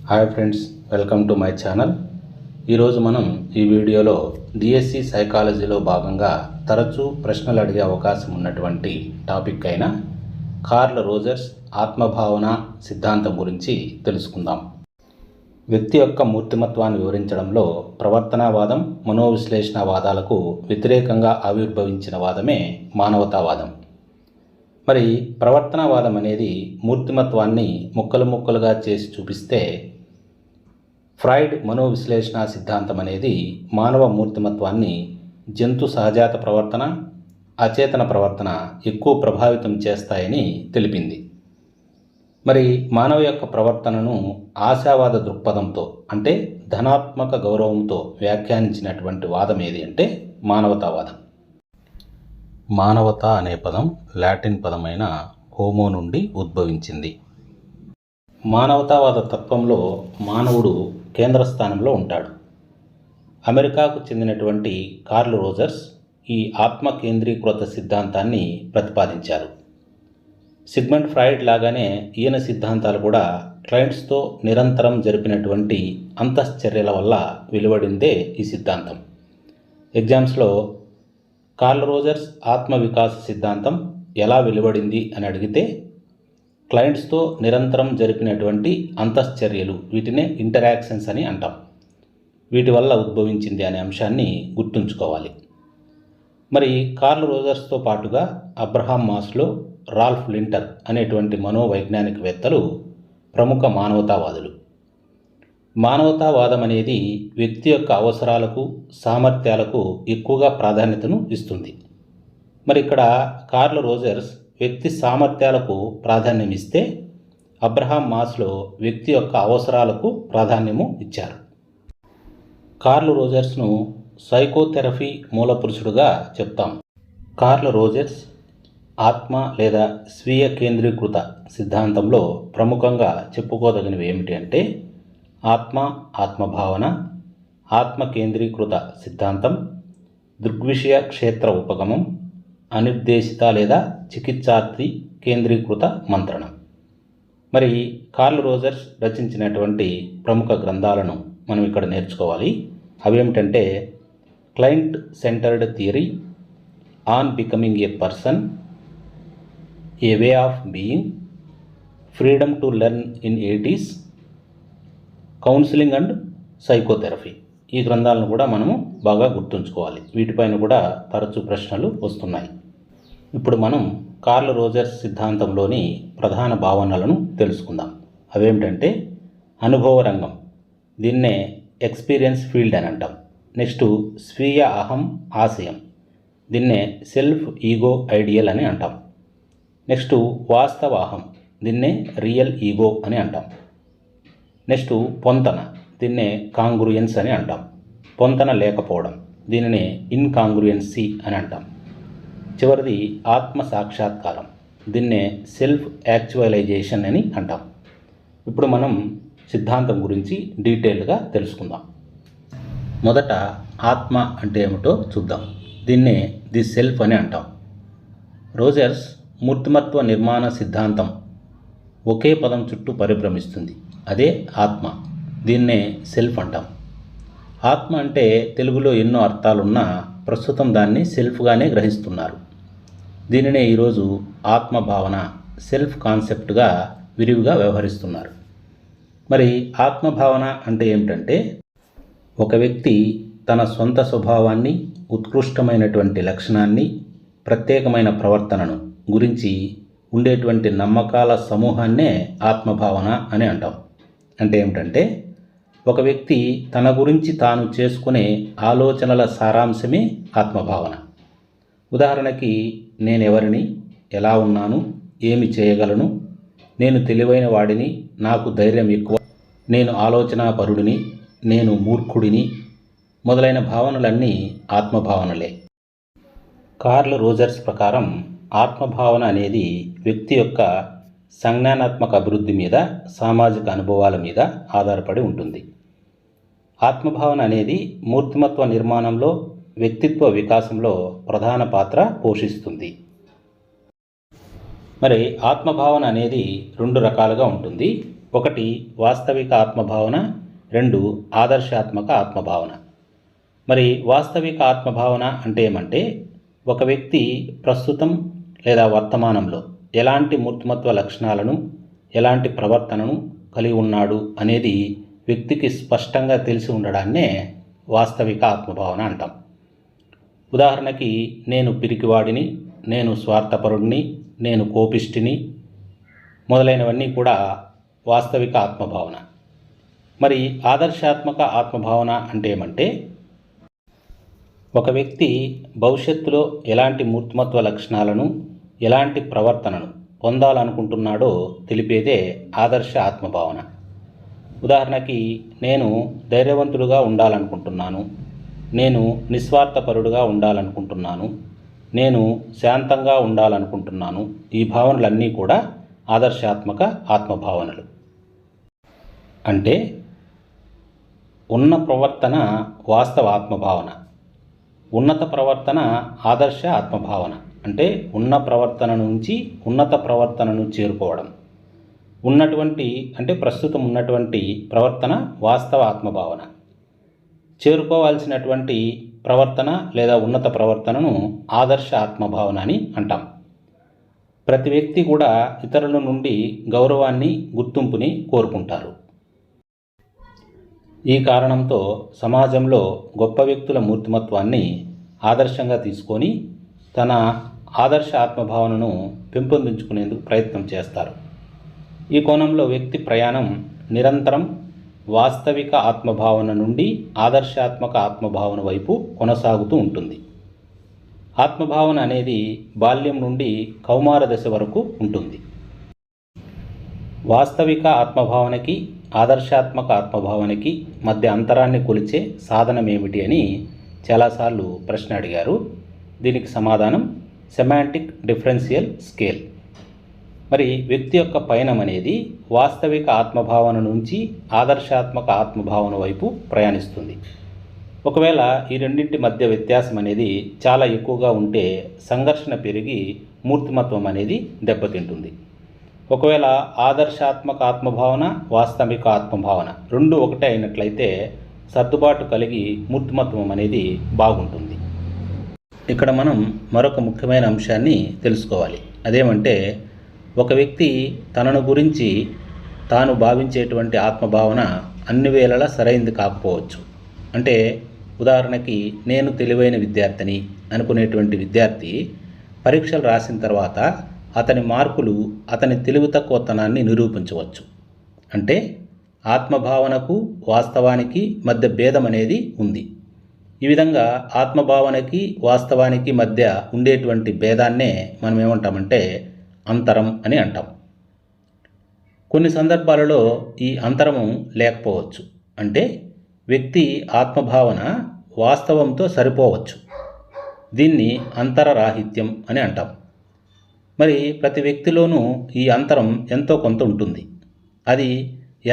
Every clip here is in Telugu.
Hi friends, welcome to my channel. ఈరోజు మనం ఈ వీడియోలో డిఎస్సి సైకాలజీలో భాగంగా తరచూ ప్రశ్నలు అడిగే అవకాశం ఉన్నటువంటి టాపిక్ అయిన కార్ల్ రోజర్స్ ఆత్మభావన సిద్ధాంతం గురించి తెలుసుకుందాం. వ్యక్తి యొక్క మూర్తిమత్వాన్ని వివరించడంలో ప్రవర్తనావాదం, మనోవిశ్లేషణవాదాలకు వ్యతిరేకంగా ఆవిర్భవించిన వాదమే మానవతావాదం. మరి ప్రవర్తనవాదం అనేది మూర్తిమత్వాన్ని ముక్కలు ముక్కలుగా చేసి చూపిస్తే, ఫ్రాయిడ్ మనోవిశ్లేషణ సిద్ధాంతం అనేది మానవ మూర్తిమత్వాన్ని జంతు సహజాత ప్రవర్తన, అచేతన ప్రవర్తన ఎక్కువ ప్రభావితం చేస్తాయని తెలిపింది. మరి మానవ యొక్క ప్రవర్తనను ఆశావాద దృక్పథంతో, అంటే ధనాత్మక గౌరవంతో వ్యాఖ్యానించినటువంటి వాదం ఏది అంటే మానవతావాదం. మానవత అనే పదం లాటిన్ పదమైన హోమో నుండి ఉద్భవించింది. మానవతావాద తత్వంలో మానవుడు కేంద్ర స్థానంలో ఉంటాడు. అమెరికాకు చెందినటువంటి కార్ల్ రోజర్స్ ఈ ఆత్మ కేంద్రీకృత సిద్ధాంతాన్ని ప్రతిపాదించారు. సిగ్మండ్ ఫ్రాయిడ్ లాగానే ఈయన సిద్ధాంతాలు కూడా క్లయింట్స్తో నిరంతరం జరిపినటువంటి అంతశ్చర్యల వల్ల వెలువడిందే ఈ సిద్ధాంతం. ఎగ్జామ్స్లో కార్ల్ రోజర్స్ ఆత్మ వికాస సిద్ధాంతం ఎలా వెలువడింది అని అడిగితే, క్లయింట్స్తో నిరంతరం జరిపినటువంటి అంతశ్చర్యలు, వీటినే ఇంటరాక్షన్స్ అని అంటాం, వీటి వల్ల ఉద్భవించింది అనే అంశాన్ని గుర్తుంచుకోవాలి. మరి కార్ల్ రోజర్స్తో పాటుగా అబ్రహాం మాస్లో, రాల్ఫ్ లింటర్ అనేటువంటి మనోవైజ్ఞానికవేత్తలు ప్రముఖ మానవతావాదులు. మానవతావాదం అనేది వ్యక్తి యొక్క అవసరాలకు, సామర్థ్యాలకు ఎక్కువగా ప్రాధాన్యతను ఇస్తుంది. మరి ఇక్కడ కార్ల్ రోజర్స్ వ్యక్తి సామర్థ్యాలకు ప్రాధాన్యం ఇస్తే, అబ్రహాం మాస్లో వ్యక్తి యొక్క అవసరాలకు ప్రాధాన్యము ఇచ్చారు. కార్ల్ రోజర్స్ను సైకోథెరపీ మూలపురుషుడుగా చెప్తాం. కార్ల్ రోజర్స్ ఆత్మ లేదా స్వీయ కేంద్రీకృత సిద్ధాంతంలో ప్రముఖంగా చెప్పుకోదగినవి ఏమిటి అంటే, ఆత్మ, ఆత్మభావన, ఆత్మ కేంద్రీకృత సిద్ధాంతం, దృగ్విషయ క్షేత్ర ఉపగమం, అనిర్దేశిత లేదా చికిత్సార్థి కేంద్రీకృత మంత్రణం. మరి కార్ల్ రోజర్స్ రచించినటువంటి ప్రముఖ గ్రంథాలను మనం ఇక్కడ నేర్చుకోవాలి. అవేమిటంటే client centred theory, on becoming a person, a way of being, freedom to learn ఇన్ 80s, కౌన్సిలింగ్ అండ్ సైకోథెరపీ. ఈ గ్రంథాలను కూడా మనము బాగా గుర్తుంచుకోవాలి. వీటిపైన కూడా తరచూ ప్రశ్నలు వస్తున్నాయి. ఇప్పుడు మనం కార్ల్ రోజర్స్ సిద్ధాంతంలోని ప్రధాన భావనలను తెలుసుకుందాం. అవేమిటంటే అనుభవ రంగం, దీన్నే ఎక్స్పీరియన్స్ ఫీల్డ్ అని అంటాం. నెక్స్ట్ స్వీయ అహం ఆశయం, దీన్నే సెల్ఫ్ ఈగో ఐడియల్ అని అంటాం. నెక్స్ట్ వాస్తవ అహం, దీన్నే రియల్ ఈగో అని అంటాం. నెక్స్ట్ పొంతన, దీన్నే కాంగ్రూయన్స్ అని అంటాం. పొంతన లేకపోవడం, దీనినే ఇన్కాంగ్రూయన్సీ అని అంటాం. చివరిది ఆత్మ సాక్షాత్కారం, దీన్నే సెల్ఫ్ యాక్చువలైజేషన్ అని అంటాం. ఇప్పుడు మనం సిద్ధాంతం గురించి డీటెయిల్గా తెలుసుకుందాం. మొదట ఆత్మ అంటే ఏమిటో చూద్దాం. దీన్నే ది సెల్ఫ్ అని అంటాం. రోజర్స్ మూర్తిమత్వ నిర్మాణ సిద్ధాంతం ఒకే పదం చుట్టూ పరిభ్రమిస్తుంది, అదే ఆత్మ. దీన్నే సెల్ఫ్ అంటాం. ఆత్మ అంటే తెలుగులో ఎన్నో అర్థాలున్నా ప్రస్తుతం దాన్ని సెల్ఫ్గానే గ్రహిస్తున్నారు. దీనినే ఈరోజు ఆత్మభావన, సెల్ఫ్ కాన్సెప్ట్గా విరివిగా వ్యవహరిస్తున్నారు. మరి ఆత్మభావన అంటే ఏమిటంటే, ఒక వ్యక్తి తన సొంత స్వభావాన్ని, ఉత్కృష్టమైనటువంటి లక్షణాన్ని, ప్రత్యేకమైన ప్రవర్తనను గురించి ఉండేటువంటి నమ్మకాల సమూహాన్నే ఆత్మభావన అని అంటాం. అంటే ఏమిటంటే, ఒక వ్యక్తి తన గురించి తాను చేసుకునే ఆలోచనల సారాంశమే ఆత్మభావన. ఉదాహరణకి, నేను ఎవరిని, ఎలా ఉన్నాను, ఏమి చేయగలను, నేను తెలివైన వాడిని, నాకు ధైర్యం ఎక్కువ, నేను ఆలోచనాపరుడిని, నేను మూర్ఖుడిని మొదలైన భావనలన్నీ ఆత్మభావనలే. కార్ల్ రోజర్స్ ప్రకారం ఆత్మభావన అనేది వ్యక్తి యొక్క సంజ్ఞానాత్మక అభివృద్ధి మీద, సామాజిక అనుభవాల మీద ఆధారపడి ఉంటుంది. ఆత్మభావన అనేది మూర్తిమత్వ నిర్మాణంలో, వ్యక్తిత్వ వికాసంలో ప్రధాన పాత్ర పోషిస్తుంది. మరి ఆత్మభావన అనేది రెండు రకాలుగా ఉంటుంది. ఒకటి వాస్తవిక ఆత్మభావన, 2 ఆదర్శాత్మక ఆత్మభావన. మరి వాస్తవిక ఆత్మభావన అంటే ఏమంటే, ఒక వ్యక్తి ప్రస్తుతం లేదా వర్తమానంలో ఎలాంటి మూర్తిమత్వ లక్షణాలను, ఎలాంటి ప్రవర్తనను కలిగి ఉన్నాడు అనేది వ్యక్తికి స్పష్టంగా తెలిసి ఉండడాన్నే వాస్తవిక ఆత్మభావన అంటాం. ఉదాహరణకి, నేను పిరికివాడిని, నేను స్వార్థపరుడిని, నేను కోపిష్టిని మొదలైనవన్నీ కూడా వాస్తవిక ఆత్మభావన. మరి ఆదర్శాత్మక ఆత్మభావన అంటే ఏమంటే, ఒక వ్యక్తి భవిష్యత్తులో ఎలాంటి మూర్తిమత్వ లక్షణాలను, ఎలాంటి ప్రవర్తనను పొందాలనుకుంటున్నాడో తెలిపేదే ఆదర్శ ఆత్మభావన. ఉదాహరణకి, నేను ధైర్యవంతుడుగా ఉండాలనుకుంటున్నాను, నేను నిస్వార్థపరుడుగా ఉండాలనుకుంటున్నాను, నేను శాంతంగా ఉండాలనుకుంటున్నాను. ఈ భావనలన్నీ కూడా ఆదర్శాత్మక ఆత్మభావనలు. అంటే ఉన్న ప్రవర్తన వాస్తవ ఆత్మభావన, ఉన్నత ప్రవర్తన ఆదర్శ ఆత్మభావన. అంటే ఉన్న ప్రవర్తన నుంచి ఉన్నత ప్రవర్తనను చేరుకోవడం. ప్రస్తుతం ఉన్నటువంటి ప్రవర్తన వాస్తవ ఆత్మభావన. చేరుకోవాల్సినటువంటి ప్రవర్తన లేదా ఉన్నత ప్రవర్తనను ఆదర్శ ఆత్మభావన అని అంటాం. ప్రతి వ్యక్తి కూడా ఇతరుల నుండి గౌరవాన్ని, గుర్తింపుని కోరుకుంటారు. ఈ కారణంతో సమాజంలో గొప్ప వ్యక్తుల మూర్తిమత్వాన్ని ఆదర్శంగా తీసుకొని తన ఆదర్శ ఆత్మభావనను పెంపొందించుకునేందుకు ప్రయత్నం చేస్తారు. ఈ కోణంలో వ్యక్తి ప్రయాణం నిరంతరం వాస్తవిక ఆత్మభావన నుండి ఆదర్శాత్మక ఆత్మభావన వైపు కొనసాగుతూ ఉంటుంది. ఆత్మభావన అనేది బాల్యం నుండి కౌమార దశ వరకు ఉంటుంది. వాస్తవిక ఆత్మభావనకి, ఆదర్శాత్మక ఆత్మభావనకి మధ్య అంతరాన్ని కొలిచే సాధనం ఏమిటి అని చాలాసార్లు ప్రశ్న అడిగారు. దీనికి సమాధానం సెమాంటిక్ డిఫరెన్షియల్ స్కేల్. మరి వ్యక్తి యొక్క పయనం అనేది వాస్తవిక ఆత్మభావన నుంచి ఆదర్శాత్మక ఆత్మభావన వైపు ప్రయాణిస్తుంది. ఒకవేళ ఈ రెండింటి మధ్య వ్యత్యాసం అనేది చాలా ఎక్కువగా ఉంటే సంఘర్షణ పెరిగి మూర్తిమత్వం అనేది దెబ్బతింటుంది. ఒకవేళ ఆదర్శాత్మక ఆత్మభావన, వాస్తవిక ఆత్మభావన రెండు ఒకటే అయినట్లయితే సర్దుబాటు కలిగి మూర్తిమత్వం అనేది బాగుంటుంది. ఇక్కడ మనం మరొక ముఖ్యమైన అంశాన్ని తెలుసుకోవాలి. అదేమంటే, ఒక వ్యక్తి తనను గురించి తాను భావించేటువంటి ఆత్మభావన అన్ని వేళలా సరైంది కాకపోవచ్చు. అంటే ఉదాహరణకి, నేను తెలివైన విద్యార్థిని అనుకునేటువంటి విద్యార్థి పరీక్షలు రాసిన తర్వాత అతని మార్కులు అతని తెలివి తక్కువతనాన్ని నిరూపించవచ్చు. అంటే ఆత్మభావనకు వాస్తవానికి మధ్య భేదం అనేది ఉంది. ఈ విధంగా ఆత్మభావనకి వాస్తవానికి మధ్య ఉండేటువంటి భేదాన్నే మనం ఏమంటామంటే అంతరం అని అంటాం. కొన్ని సందర్భాలలో ఈ అంతరము లేకపోవచ్చు. అంటే వ్యక్తి ఆత్మభావన వాస్తవంతో సరిపోవచ్చు. దీన్ని అంతరరాహిత్యం అని అంటాం. మరి ప్రతి వ్యక్తిలోనూ ఈ అంతరం ఎంతో కొంత ఉంటుంది. అది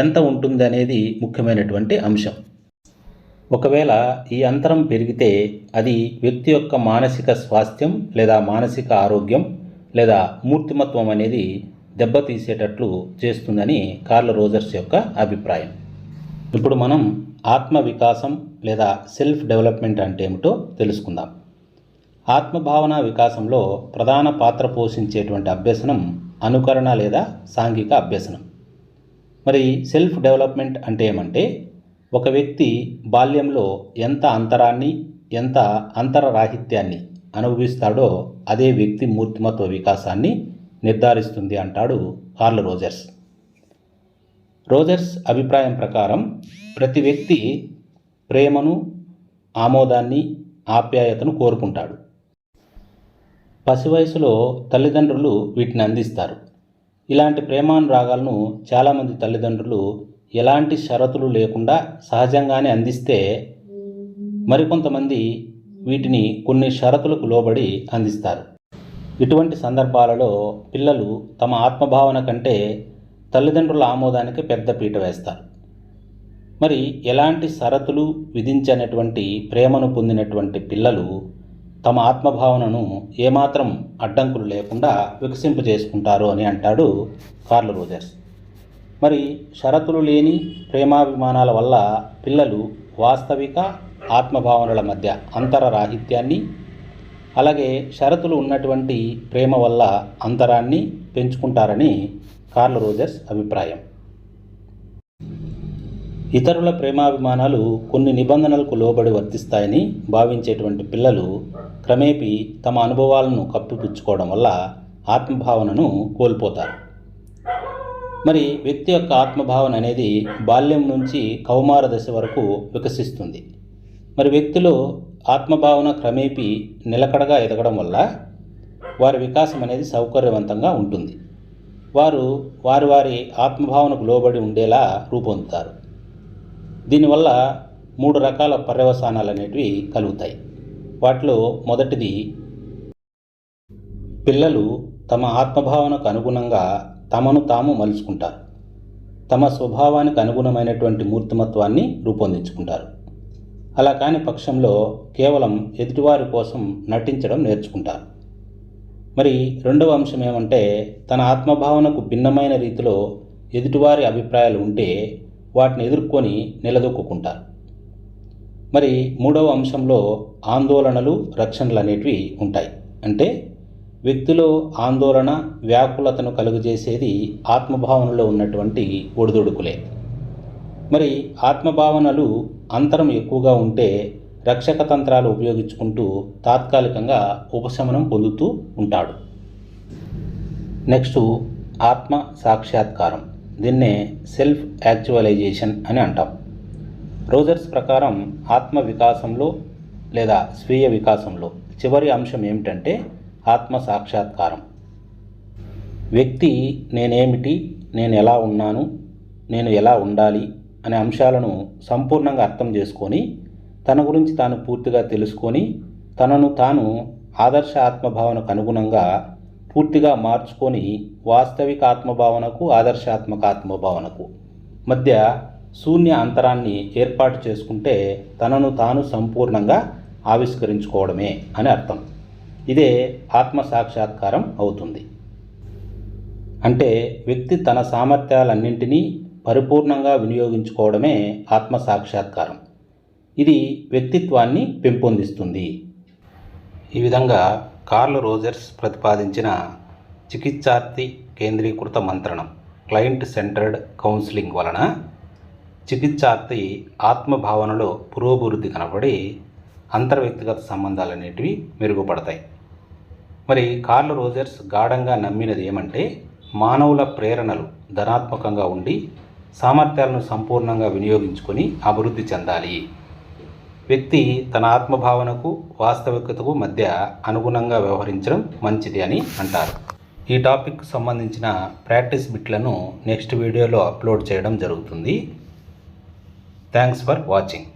ఎంత ఉంటుంది అనేది ముఖ్యమైనటువంటి అంశం. ఒకవేళ ఈ అంతరం పెరిగితే అది వ్యక్తి యొక్క మానసిక స్వాస్థ్యం లేదా మానసిక ఆరోగ్యం లేదా మూర్తిమత్వం అనేది దెబ్బతీసేటట్లు చేస్తుందని కార్ల్ రోజర్స్ యొక్క అభిప్రాయం. ఇప్పుడు మనం ఆత్మ వికాసం లేదా సెల్ఫ్ డెవలప్మెంట్ అంటే ఏమిటో తెలుసుకుందాం. ఆత్మభావన వికాసంలో ప్రధాన పాత్ర పోషించేటువంటి అభ్యసనం అనుకరణ లేదా సాంఘిక అభ్యసనం. మరి సెల్ఫ్ డెవలప్మెంట్ అంటే ఏమంటే, ఒక వ్యక్తి బాల్యంలో ఎంత అంతరాన్ని, ఎంత అంతరరాహిత్యాన్ని అనుభవిస్తాడో అదే వ్యక్తి మూర్తిమత్వ వికాసాన్ని నిర్ధారిస్తుంది అంటాడు కార్ల్ రోజర్స్. రోజర్స్ అభిప్రాయం ప్రకారం ప్రతి వ్యక్తి ప్రేమను, ఆమోదాన్ని, ఆప్యాయతను కోరుకుంటాడు. పసి వయసులో తల్లిదండ్రులు వీటిని అందిస్తారు. ఇలాంటి ప్రేమానురాగాలను చాలామంది తల్లిదండ్రులు ఎలాంటి షరతులు లేకుండా సహజంగానే అందిస్తే, మరికొంతమంది వీటిని కొన్ని షరతులకు లోబడి అందిస్తారు. ఇటువంటి సందర్భాలలో పిల్లలు తమ ఆత్మభావన కంటే తల్లిదండ్రుల ఆమోదానికి పెద్ద పీట వేస్తారు. మరి ఎలాంటి షరతులు విధించనటువంటి ప్రేమను పొందినటువంటి పిల్లలు తమ ఆత్మభావనను ఏమాత్రం అడ్డంకులు లేకుండా వికసింపజేసుకుంటారు అని అంటాడు కార్ల్ రోజర్స్. మరి షరతులు లేని ప్రేమాభిమానాల వల్ల పిల్లలు వాస్తవిక ఆత్మభావనల మధ్య అంతరరాహిత్యాన్ని, అలాగే షరతులు ఉన్నటువంటి ప్రేమ వల్ల అంతరాన్ని పెంచుకుంటారని కార్ల్ రోజర్స్ అభిప్రాయం. ఇతరుల ప్రేమాభిమానాలు కొన్ని నిబంధనలకు లోబడి వర్తిస్తాయని భావించేటువంటి పిల్లలు క్రమేపీ తమ అనుభవాలను కప్పిపుచ్చుకోవడం వల్ల ఆత్మభావనను కోల్పోతారు. మరి వ్యక్తి యొక్క ఆత్మభావన అనేది బాల్యం నుంచి కౌమార దశ వరకు వికసిస్తుంది. మరి వ్యక్తిలో ఆత్మభావన క్రమేపీ నిలకడగా ఎదగడం వల్ల వారి వికాసం అనేది సౌకర్యవంతంగా ఉంటుంది. వారు వారి ఆత్మభావనకు లోబడి ఉండేలా రూపొందుతారు. దీనివల్ల 3 రకాల పర్యవసానాలు అనేటివి కలుగుతాయి. వాటిలో మొదటిది, పిల్లలు తమ ఆత్మభావనకు అనుగుణంగా తమను తాము మలుచుకుంటారు. తమ స్వభావానికి అనుగుణమైనటువంటి మూర్తిమత్వాన్ని రూపొందించుకుంటారు. అలా కాని పక్షంలో కేవలం ఎదుటివారి కోసం నటించడం నేర్చుకుంటారు. మరి రెండవ అంశం ఏమంటే, తన ఆత్మభావనకు భిన్నమైన రీతిలో ఎదుటివారి అభిప్రాయాలు ఉంటే వాటిని ఎదుర్కొని నిలదొక్కుంటారు. మరి మూడవ అంశంలో ఆందోళనలు, రక్షణలు అనేటివి ఉంటాయి. అంటే వ్యక్తిలో ఆందోళన, వ్యాకులతను కలుగజేసేది ఆత్మభావనలో ఉన్నటువంటి ఒడిదుడుకులే. మరి ఆత్మభావనలు అంతరం ఎక్కువగా ఉంటే రక్షక తంత్రాలు ఉపయోగించుకుంటూ తాత్కాలికంగా ఉపశమనం పొందుతూ ఉంటాడు. నెక్స్ట్, ఆత్మ సాక్షాత్కారం. దీన్నే సెల్ఫ్ యాక్చువలైజేషన్ అని అంటాం. రోజర్స్ ప్రకారం ఆత్మ వికాసంలో లేదా స్వీయ వికాసంలో చివరి అంశం ఏమిటంటే ఆత్మ సాక్షాత్కారం. వ్యక్తి నేనేమిటి, నేను ఎలా ఉన్నాను, నేను ఎలా ఉండాలి అనే అంశాలను సంపూర్ణంగా అర్థం చేసుకొని తన గురించి తాను పూర్తిగా తెలుసుకొని తనను తాను ఆదర్శ ఆత్మభావనకు అనుగుణంగా పూర్తిగా మార్చుకొని వాస్తవిక ఆత్మభావనకు, ఆదర్శాత్మక ఆత్మభావనకు మధ్య శూన్య అంతరాన్ని ఏర్పాటు చేసుకుంటే తనను తాను సంపూర్ణంగా ఆవిష్కరించుకోవడమే అని అర్థం. ఇదే ఆత్మ సాక్షాత్కారం అవుతుంది. అంటే వ్యక్తి తన సామర్థ్యాలన్నింటినీ పరిపూర్ణంగా వినియోగించుకోవడమే ఆత్మ సాక్షాత్కారం. ఇది వ్యక్తిత్వాన్ని పెంపొందిస్తుంది. ఈ విధంగా కార్ల్ రోజర్స్ ప్రతిపాదించిన చికిత్సార్థి కేంద్రీకృత మంత్రణం, క్లయింట్ సెంటర్డ్ కౌన్సిలింగ్ వలన చికిత్సార్థి ఆత్మభావనలో పురోభివృద్ధి కనబడి అంతర్వ్యక్తిగత సంబంధాలు అనేటివి మెరుగుపడతాయి. మరి కార్ల్ రోజర్స్ గాఢంగా నమ్మినది ఏమంటే, మానవుల ప్రేరణలు ధనాత్మకంగా ఉండి సామర్థ్యాలను సంపూర్ణంగా వినియోగించుకొని అభివృద్ధి చెందాలి. వ్యక్తి తన ఆత్మభావనకు, వాస్తవికతకు మధ్య అనుగుణంగా వ్యవహరించడం మంచిది అని అంటారు. ఈ టాపిక్కు సంబంధించిన ప్రాక్టీస్ బిట్లను నెక్స్ట్ వీడియోలో అప్లోడ్ చేయడం జరుగుతుంది. Thanks for watching.